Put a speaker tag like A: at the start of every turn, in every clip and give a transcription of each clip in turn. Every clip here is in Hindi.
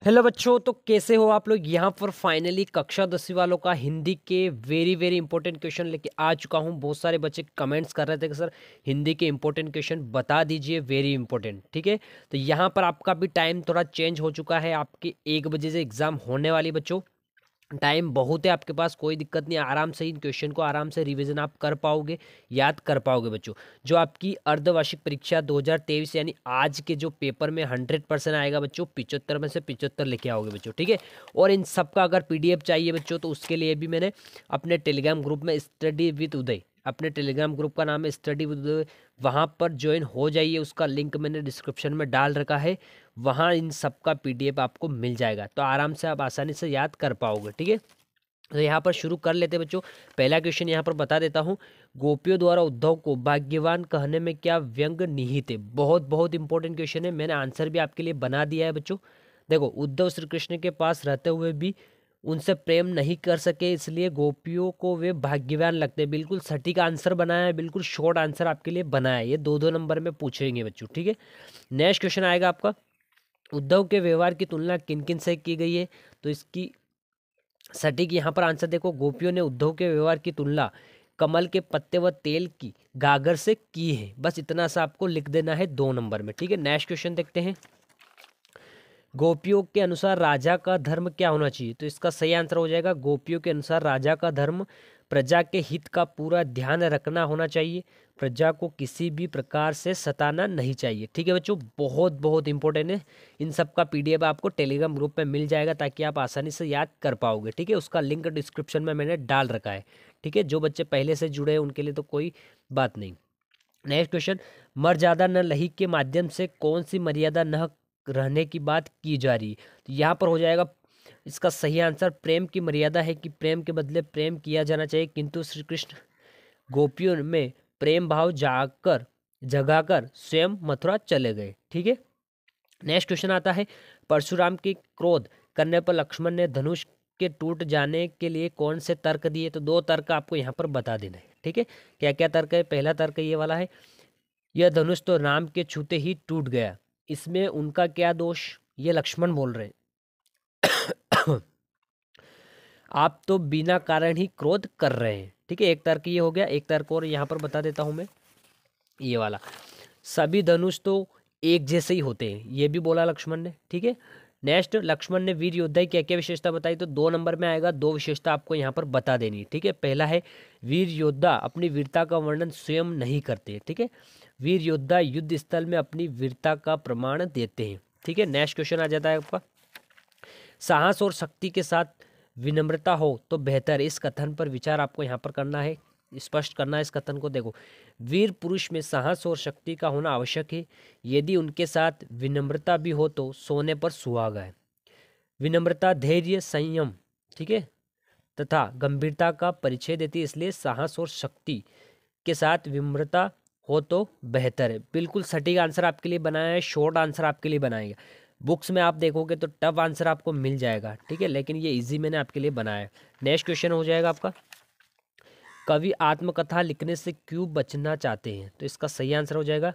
A: हेलो बच्चों, तो कैसे हो आप लोग। यहाँ पर फाइनली कक्षा 10वीं वालों का हिंदी के वेरी वेरी इंपॉर्टेंट क्वेश्चन लेके आ चुका हूँ। बहुत सारे बच्चे कमेंट्स कर रहे थे कि सर हिंदी के इंपॉर्टेंट क्वेश्चन बता दीजिए, वेरी इंपॉर्टेंट। ठीक है, तो यहाँ पर आपका भी टाइम थोड़ा चेंज हो चुका है। आपके 1 बजे से एग्ज़ाम होने वाली बच्चों, टाइम बहुत है आपके पास, कोई दिक्कत नहीं। आराम से इन क्वेश्चन को आराम से रिवीजन आप कर पाओगे, याद कर पाओगे बच्चों। जो आपकी अर्धवार्षिक परीक्षा 2023 यानी आज के जो पेपर में 100% आएगा बच्चों, 75 में से 75 लेके आओगे बच्चों। ठीक है, और इन सब का अगर पीडीएफ चाहिए बच्चों, तो उसके लिए भी मैंने अपने टेलीग्राम ग्रुप में स्टडी विद उदय, अपने टेलीग्राम ग्रुप का नाम है स्टडी विद उदय, वहाँ पर ज्वाइन हो जाइए। उसका लिंक मैंने डिस्क्रिप्शन में डाल रखा है, वहाँ इन सब का पीडीएफ आपको मिल जाएगा, तो आराम से आप आसानी से याद कर पाओगे। ठीक है, तो यहाँ पर शुरू कर लेते हैं बच्चों। पहला क्वेश्चन यहाँ पर बता देता हूँ। गोपियों द्वारा उद्धव को भाग्यवान कहने में क्या व्यंग निहित है। बहुत बहुत इंपॉर्टेंट क्वेश्चन है, मैंने आंसर भी आपके लिए बना दिया है बच्चों। देखो, उद्धव श्री कृष्ण के पास रहते हुए भी उनसे प्रेम नहीं कर सके, इसलिए गोपियों को वे भाग्यवान लगते हैं। बिल्कुल सटीक आंसर बनाया है, बिल्कुल शॉर्ट आंसर आपके लिए बनाया है। ये दो दो नंबर में पूछेंगे बच्चों। ठीक है, नेक्स्ट क्वेश्चन आएगा आपका। उद्धव के व्यवहार की तुलना किन किन से की गई है, तो इसकी सटीक यहाँ पर आंसर देखो। गोपियों ने उद्धव के व्यवहार की तुलना कमल के पत्ते व तेल की गागर से की है। बस इतना सा आपको लिख देना है 2 नंबर में। ठीक है, नेक्स्ट क्वेश्चन देखते हैं। गोपियों के अनुसार राजा का धर्म क्या होना चाहिए, तो इसका सही आंसर हो जाएगा गोपियों के अनुसार राजा का धर्म प्रजा के हित का पूरा ध्यान रखना होना चाहिए। प्रजा को किसी भी प्रकार से सताना नहीं चाहिए। ठीक है बच्चों, बहुत बहुत इंपॉर्टेंट है। इन सब का पीडीएफ आपको टेलीग्राम ग्रुप में मिल जाएगा, ताकि आप आसानी से याद कर पाओगे। ठीक है, उसका लिंक डिस्क्रिप्शन में मैंने डाल रखा है। ठीक है, जो बच्चे पहले से जुड़े हैं उनके लिए तो कोई बात नहीं। नेक्स्ट क्वेश्चन, मर्यादा न लही के माध्यम से कौन सी मर्यादा न रहने की बात की जा रही है, तो यहाँ पर हो जाएगा इसका सही आंसर प्रेम की मर्यादा है कि प्रेम के बदले प्रेम किया जाना चाहिए। किंतु श्री कृष्ण गोपियों में प्रेम भाव जाकर जगाकर स्वयं मथुरा चले गए। ठीक है, नेक्स्ट क्वेश्चन आता है। परशुराम के क्रोध करने पर लक्ष्मण ने धनुष के टूट जाने के लिए कौन से तर्क दिए, तो 2 तर्क आपको यहाँ पर बता देना है। ठीक है, क्या क्या तर्क है। पहला तर्क ये वाला है, यह धनुष तो राम के छूते ही टूट गया, इसमें उनका क्या दोष, ये लक्ष्मण बोल रहे हैं। आप तो बिना कारण ही क्रोध कर रहे हैं। ठीक है, एक तर्क ये हो गया। एक तर्क और यहाँ पर बता देता हूँ मैं, ये वाला, सभी धनुष तो एक जैसे ही होते हैं, ये भी बोला लक्ष्मण ने। ठीक है, नेक्स्ट, लक्ष्मण ने वीर योद्धा की क्या क्या विशेषता बताई, तो 2 नंबर में आएगा। 2 विशेषता आपको यहाँ पर बता देनी है। ठीक है, पहला है वीर योद्धा अपनी वीरता का वर्णन स्वयं नहीं करते। ठीक है, वीर योद्धा युद्ध स्थल में अपनी वीरता का प्रमाण देते हैं। ठीक है, नेक्स्ट क्वेश्चन आ जाता है आपका। साहस और शक्ति के साथ विनम्रता हो तो बेहतर। इस कथन पर विचार आपको यहाँ पर करना है, स्पष्ट करना है इस कथन को। देखो, वीर पुरुष में साहस और शक्ति का होना आवश्यक है, यदि उनके साथ विनम्रता भी हो तो सोने पर सुहागा है। विनम्रता धैर्य संयम, ठीक है, तथा गंभीरता का परिचय देती है, इसलिए साहस और शक्ति के साथ विनम्रता हो तो बेहतर है। बिल्कुल सटीक आंसर आपके लिए बनाया है, शॉर्ट आंसर आपके लिए बनाएगा। बुक्स में आप देखोगे तो टफ आंसर आपको मिल जाएगा। ठीक है, लेकिन ये इजी मैंने आपके लिए बनाया है। नेक्स्ट क्वेश्चन हो जाएगा आपका, कवि आत्मकथा लिखने से क्यों बचना चाहते हैं, तो इसका सही आंसर हो जाएगा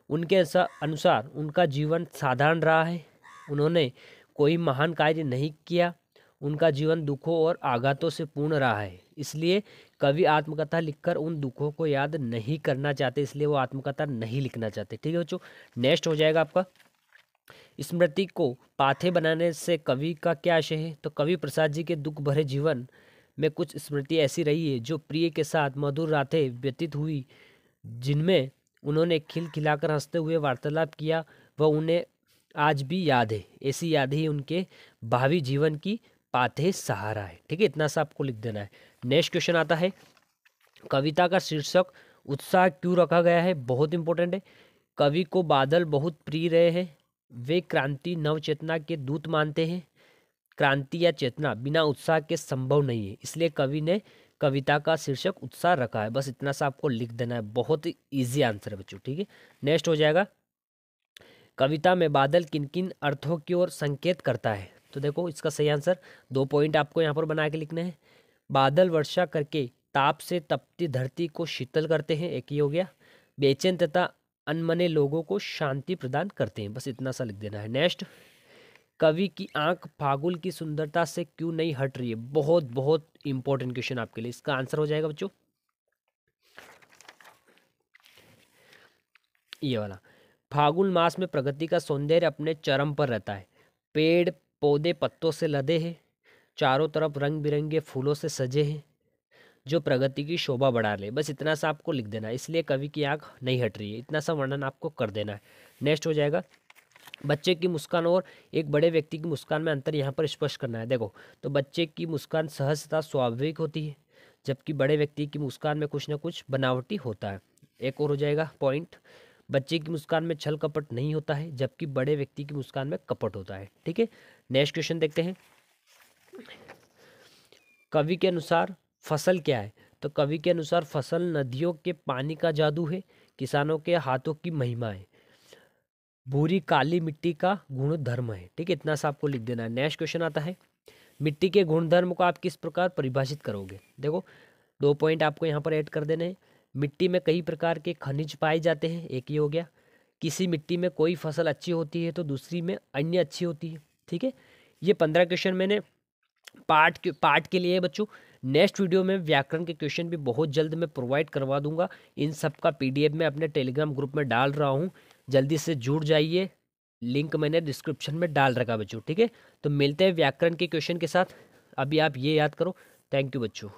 A: उनके अनुसार उनका जीवन साधारण रहा है, उन्होंने कोई महान कार्य नहीं किया, उनका जीवन दुखों और आघातों से पूर्ण रहा है, इसलिए कवि आत्मकथा लिखकर उन दुखों को याद नहीं करना चाहते, इसलिए वो आत्मकथा नहीं लिखना चाहते। ठीक है बच्चों, नेक्स्ट हो जाएगा आपका, स्मृति को पाथे बनाने से कवि का क्या आशय है, तो कवि प्रसाद जी के दुख भरे जीवन में कुछ स्मृति ऐसी रही है जो प्रिय के साथ मधुर रातें व्यतीत हुई, जिनमें उन्होंने खिलखिलाकर हंसते हुए वार्तालाप किया, वह उन्हें आज भी याद है। ऐसी याद ही उनके भावी जीवन की पाथे सहारा है। ठीक है, इतना सा आपको लिख देना है। नेक्स्ट क्वेश्चन आता है, कविता का शीर्षक उत्साह क्यों रखा गया है, बहुत इंपॉर्टेंट है। कवि को बादल बहुत प्रिय रहे हैं, वे क्रांति नवचेतना के दूत मानते हैं। क्रांति या चेतना बिना उत्साह के संभव नहीं है, इसलिए कवि ने कविता का शीर्षक उत्साह रखा है। बस इतना सा आपको लिख देना है, बहुत ही ईजी आंसर है बच्चों। ठीक है, नेक्स्ट हो जाएगा, कविता में बादल किन किन अर्थों की ओर संकेत करता है, तो देखो इसका सही आंसर 2 पॉइंट आपको यहाँ पर बना के लिखने हैं। बादल वर्षा करके ताप से तपती धरती को शीतल करते हैं, एक ही हो गया। बेचैन तथा अनमने लोगों को शांति प्रदान करते हैं, बस इतना सा लिख देना है। नेक्स्ट, कवि की आंख फागुन की सुंदरता से क्यों नहीं हट रही है? बहुत बहुत इंपॉर्टेंट क्वेश्चन आपके लिए। इसका आंसर हो जाएगा बच्चों ये वाला। फागुन मास में प्रकृति का सौंदर्य अपने चरम पर रहता है। पेड़ पौधे पत्तों से लदे हैं, चारों तरफ रंग बिरंगे फूलों से सजे हैं, जो प्रगति की शोभा बढ़ा ले। बस इतना सा आपको लिख देना है, इसलिए कवि की आंख नहीं हट रही है, इतना सा वर्णन आपको कर देना है। नेक्स्ट हो जाएगा, बच्चे की मुस्कान और एक बड़े व्यक्ति की मुस्कान में अंतर यहाँ पर स्पष्ट करना है। देखो, तो बच्चे की मुस्कान सहजता स्वाभाविक होती है, जबकि बड़े व्यक्ति की मुस्कान में कुछ ना कुछ बनावटी होता है। एक और हो जाएगा पॉइंट, बच्चे की मुस्कान में छल कपट नहीं होता है, जबकि बड़े व्यक्ति की मुस्कान में कपट होता है। ठीक है, नेक्स्ट क्वेश्चन देखते हैं। कवि के अनुसार फसल क्या है? तो कवि के अनुसार फसल नदियों के पानी का जादू है, किसानों के हाथों की महिमा है, भूरी काली मिट्टी का गुण धर्म है। ठीक है, इतना सा आपको लिख देना है। नेक्स्ट क्वेश्चन आता है, मिट्टी के गुणधर्म को आप किस प्रकार परिभाषित करोगे? देखो, 2 पॉइंट आपको यहाँ पर ऐड कर देने हैं। मिट्टी में कई प्रकार के खनिज पाए जाते हैं, एक ये हो गया। किसी मिट्टी में कोई फसल अच्छी होती है तो दूसरी में अन्य अच्छी होती है। ठीक है, ये 15 क्वेश्चन मैंने पार्ट के लिए है बच्चों। नेक्स्ट वीडियो में व्याकरण के क्वेश्चन भी बहुत जल्द मैं प्रोवाइड करवा दूंगा। इन सब का पीडीएफ मैं अपने टेलीग्राम ग्रुप में डाल रहा हूँ, जल्दी से जुड़ जाइए, लिंक मैंने डिस्क्रिप्शन में डाल रखा बच्चों। ठीक है, तो मिलते हैं व्याकरण के क्वेश्चन के साथ। अभी आप ये याद करो। थैंक यू बच्चों।